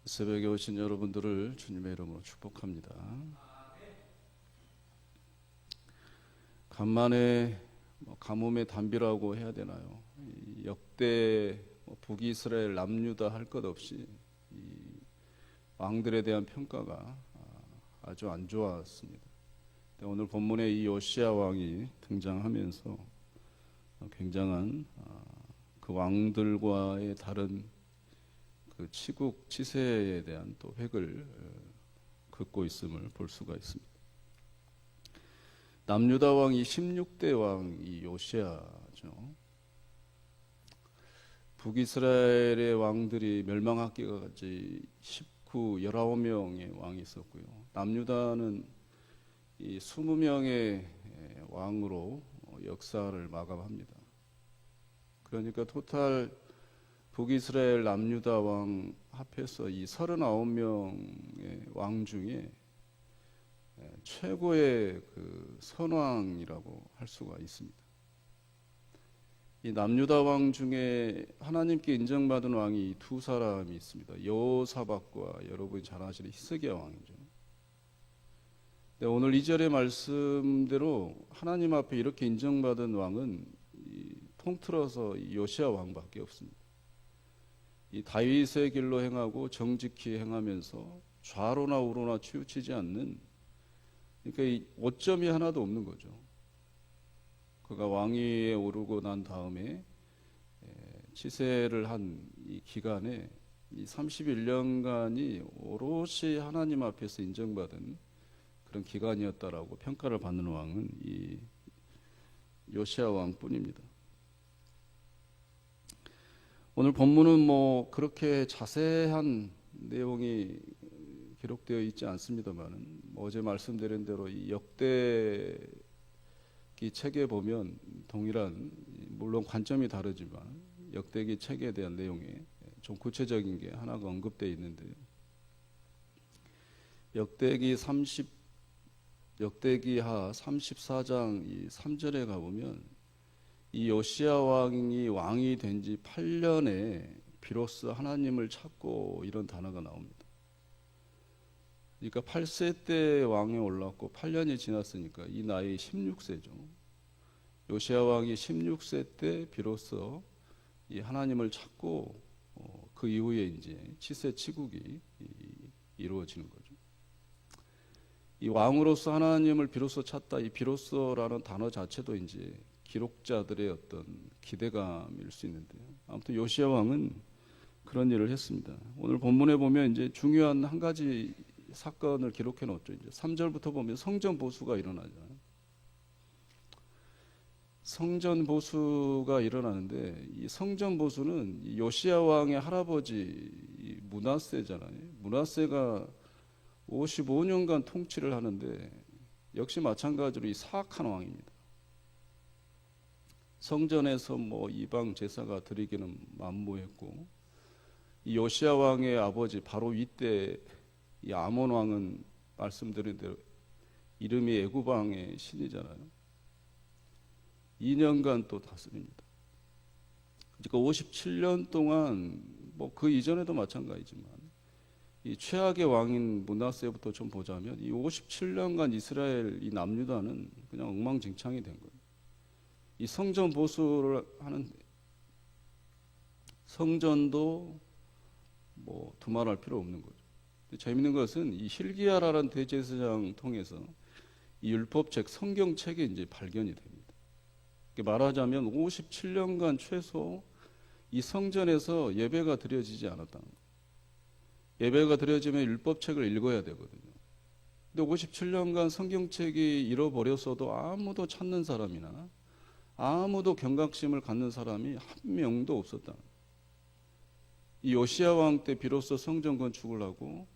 새벽에 오신 여러분들을 주님의 이름으로 축복합니다. 간만에 가뭄의 단비라고 해야 되나요? 역대 북이스라엘 남유다 할 것 없이 이 왕들에 대한 평가가 아주 안 좋았습니다. 오늘 본문에 이 요시야 왕이 등장하면서 굉장한 그 왕들과의 다른 그 치국 치세에 대한 또 획을 긋고 있음을 볼 수가 있습니다. 남유다 왕이 16대 왕이 요시야죠. 북이스라엘의 왕들이 멸망하기까지 19명의 왕이 있었고요. 남유다는 이 20명의 왕으로 역사를 마감합니다. 그러니까 토탈 북이스라엘 남유다 왕 합해서 이 39명의 왕 중에 최고의 그 선왕이라고 할 수가 있습니다. 이 남유다 왕 중에 하나님께 인정받은 왕이 두 사람이 있습니다. 여호사밧과 여러분이 잘 아시는 히스기야 왕이죠. 오늘 2절의 말씀대로 하나님 앞에 이렇게 인정받은 왕은 통틀어서 요시야 왕밖에 없습니다. 이 다윗의 길로 행하고 정직히 행하면서 좌로나 우로나 치우치지 않는, 그러니까 이 오점이 하나도 없는 거죠. 그가 왕위에 오르고 난 다음에 치세를 한 이 기간에 이 31년간이 오롯이 하나님 앞에서 인정받은 그런 기간이었다라고 평가를 받는 왕은 이 요시야 왕뿐입니다. 오늘 본문은 그렇게 자세한 내용이 기록되어 있지 않습니다만, 어제 말씀드린 대로 이 역대기 책에 보면 동일한, 물론 관점이 다르지만 역대기 책에 대한 내용에 좀 구체적인 게 하나가 언급되어 있는데, 역대기하 34장 이 3절에 가보면 이 요시야 왕이 왕이 된 지 8년에 비로소 하나님을 찾고 이런 단어가 나옵니다. 그러니까 8세 때 왕에 올랐고 8년이 지났으니까 이 나이 16세죠. 요시야 왕이 16세 때 비로소 이 하나님을 찾고 그 이후에 이제 치세 치국이 이루어지는 거죠. 이 왕으로서 하나님을 비로소 찾다, 이 비로소라는 단어 자체도 이제 기록자들의 어떤 기대감일 수 있는데요. 아무튼 요시야 왕은 그런 일을 했습니다. 오늘 본문에 보면 이제 중요한 한 가지 사건을 기록해 놓죠. 이제 3절부터 보면 성전 보수가 일어나잖아요. 성전 보수가 일어나는데, 이 성전 보수는 이 요시야 왕의 할아버지 므낫세잖아요. 므낫세가 55년간 통치를 하는데 역시 마찬가지로 이 사악한 왕입니다. 성전에서 이방 제사가 드리기는 만무했고, 이 요시야 왕의 아버지 바로 윗대 이 아몬 왕은 말씀드린 대로 이름이 애굽 왕의 신이잖아요. 2년간 또 다스립니다. 그러니까 57년 동안 그 이전에도 마찬가지지만 이 최악의 왕인 므낫세부터 좀 보자면 이 57년간 이스라엘 이 남유다는 그냥 엉망진창이 된 거예요. 이 성전 보수를 하는, 성전도 두말할 필요 없는 거죠. 재미있는 것은 이 hil기야라는 대제사장 통해서 이 율법책 성경책이 이제 발견이 됩니다. 말하자면 57년간 최소 이 성전에서 예배가 드려지지 않았다는 거예요. 예배가 드려지면 율법책을 읽어야 되거든요. 근데 57년간 성경책이 잃어버렸어도 아무도 찾는 사람이나 아무도 경각심을 갖는 사람이 한 명도 없었다. 이 요시야 왕 때 비로소 성전 건축을 하고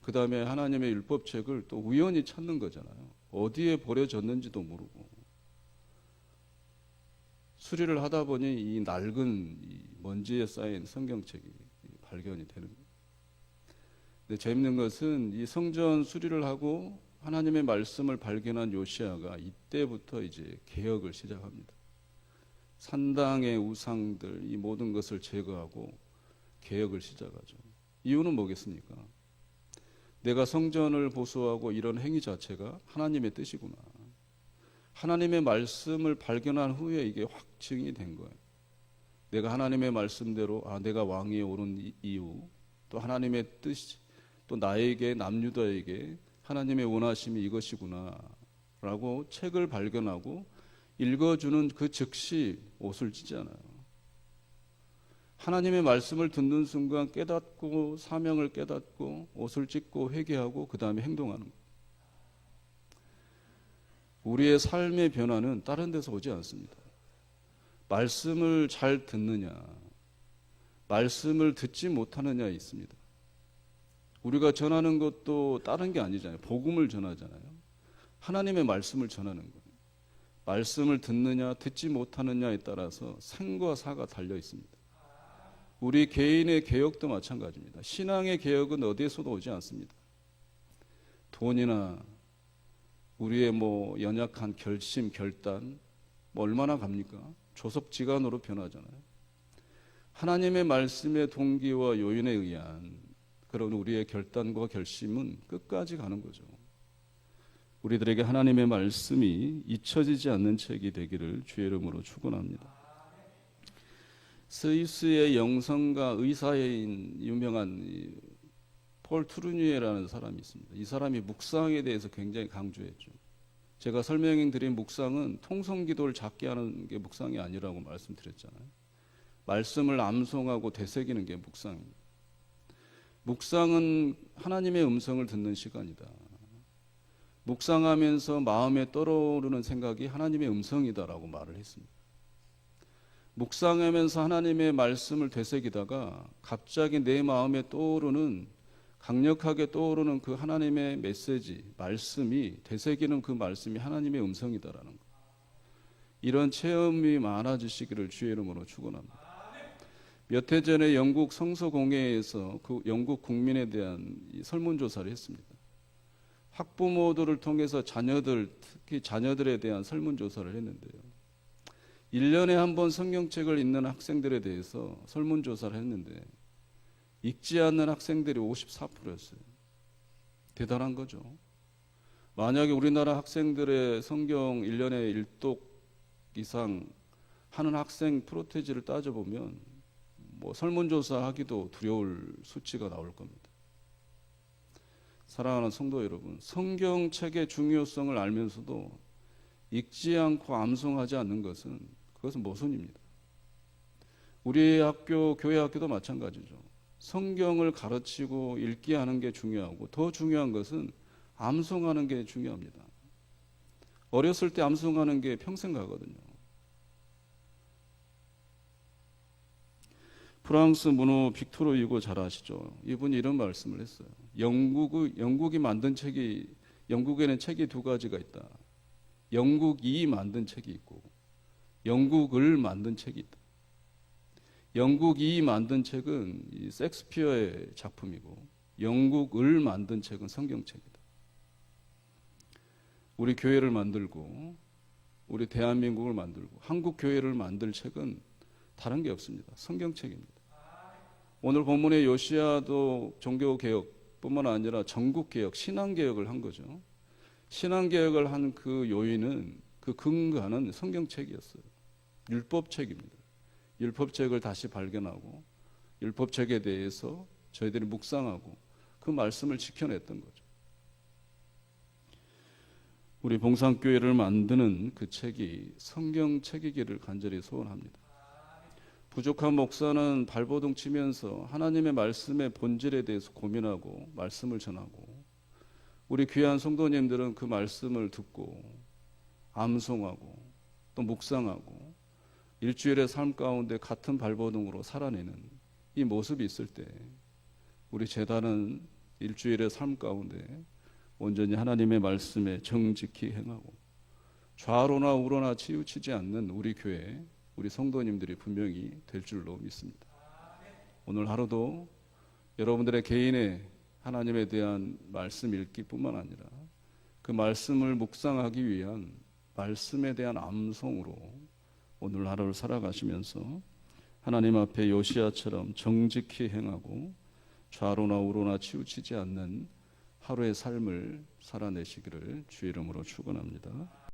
그 다음에 하나님의 율법책을 또 우연히 찾는 거잖아요. 어디에 버려졌는지도 모르고 수리를 하다 보니 이 낡은 이 먼지에 쌓인 성경책이 발견이 되는 거예요. 근데 재밌는 것은 이 성전 수리를 하고 하나님의 말씀을 발견한 요시야가 이때부터 이제 개혁을 시작합니다. 산당의 우상들 이 모든 것을 제거하고 개혁을 시작하죠. 이유는 뭐겠습니까? 내가 성전을 보수하고 이런 행위 자체가 하나님의 뜻이구나. 하나님의 말씀을 발견한 후에 이게 확증이 된 거예요. 내가 하나님의 말씀대로 내가 왕위에 오른 이유, 또 하나님의 뜻이 또 나에게 남유다에게 하나님의 원하심이 이것이구나 라고 책을 발견하고 읽어주는 그 즉시 옷을 찢잖아요. 하나님의 말씀을 듣는 순간 깨닫고 사명을 깨닫고 옷을 찢고 회개하고 그 다음에 행동하는 거예요. 우리의 삶의 변화는 다른 데서 오지 않습니다. 말씀을 잘 듣느냐, 말씀을 듣지 못하느냐에 있습니다. 우리가 전하는 것도 다른 게 아니잖아요. 복음을 전하잖아요. 하나님의 말씀을 전하는 거예요. 말씀을 듣느냐 듣지 못하느냐에 따라서 생과 사가 달려 있습니다. 우리 개인의 개혁도 마찬가지입니다. 신앙의 개혁은 어디에서도 오지 않습니다. 돈이나 우리의 연약한 결심, 결단 얼마나 갑니까? 조석지간으로 변하잖아요. 하나님의 말씀의 동기와 요인에 의한 그런 우리의 결단과 결심은 끝까지 가는 거죠. 우리들에게 하나님의 말씀이 잊혀지지 않는 책이 되기를 주의 이름으로 축원합니다. 스위스의 영성가 의사인 유명한 폴 트루니에라는 사람이 있습니다. 이 사람이 묵상에 대해서 굉장히 강조했죠. 제가 설명드린 묵상은 통성기도를 작게 하는 게 묵상이 아니라고 말씀드렸잖아요. 말씀을 암송하고 되새기는 게 묵상입니다. 묵상은 하나님의 음성을 듣는 시간이다. 묵상하면서 마음에 떠오르는 생각이 하나님의 음성이다라고 말을 했습니다. 묵상하면서 하나님의 말씀을 되새기다가 갑자기 내 마음에 강력하게 떠오르는 그 하나님의 메시지, 말씀이 되새기는 그 말씀이 하나님의 음성이다라는 것. 이런 체험이 많아지시기를 주의 이름으로 축원합니다. 몇 해 전에 영국 성서공회에서 그 영국 국민에 대한 설문조사를 했습니다. 학부모들을 통해서 특히 자녀들에 대한 설문조사를 했는데요. 1년에 한 번 성경책을 읽는 학생들에 대해서 설문조사를 했는데 읽지 않는 학생들이 54%였어요. 대단한 거죠. 만약에 우리나라 학생들의 성경 1년에 1독 이상 하는 학생 프로테이지를 따져보면 설문조사 하기도 두려울 수치가 나올 겁니다. 사랑하는 성도 여러분, 성경책의 중요성을 알면서도 읽지 않고 암송하지 않는 그것은 모순입니다. 우리 학교, 교회 학교도 마찬가지죠. 성경을 가르치고 읽게 하는 게 중요하고 더 중요한 것은 암송하는 게 중요합니다. 어렸을 때 암송하는 게 평생 가거든요. 프랑스 문호 빅토르 유고 잘 아시죠? 이분이 이런 말씀을 했어요. 영국에는 책이 두 가지가 있다. 영국이 만든 책이 있고 영국을 만든 책이 있다. 영국이 만든 책은 셰익스피어의 작품이고 영국을 만든 책은 성경책이다. 우리 교회를 만들고 우리 대한민국을 만들고 한국 교회를 만들 책은 다른 게 없습니다. 성경책입니다. 오늘 본문의 요시야도 종교개혁뿐만 아니라 전국개혁, 신앙개혁을 한 거죠. 신앙개혁을 한 그 요인은 그 근간은 성경책이었어요. 율법책입니다. 율법책을 다시 발견하고 율법책에 대해서 저희들이 묵상하고 그 말씀을 지켜냈던 거죠. 우리 봉산교회를 만드는 그 책이 성경책이기를 간절히 소원합니다. 부족한 목사는 발버둥 치면서 하나님의 말씀의 본질에 대해서 고민하고 말씀을 전하고 우리 귀한 성도님들은 그 말씀을 듣고 암송하고 또 묵상하고 일주일의 삶 가운데 같은 발버둥으로 살아내는 이 모습이 있을 때 우리 제단은 일주일의 삶 가운데 온전히 하나님의 말씀에 정직히 행하고 좌로나 우로나 치우치지 않는 우리 교회, 우리 성도님들이 분명히 될 줄로 믿습니다. 오늘 하루도 여러분들의 개인의 하나님에 대한 말씀 읽기뿐만 아니라 그 말씀을 묵상하기 위한 말씀에 대한 암송으로 오늘 하루를 살아가시면서 하나님 앞에 요시야처럼 정직히 행하고 좌로나 우로나 치우치지 않는 하루의 삶을 살아내시기를 주의 이름으로 축원합니다.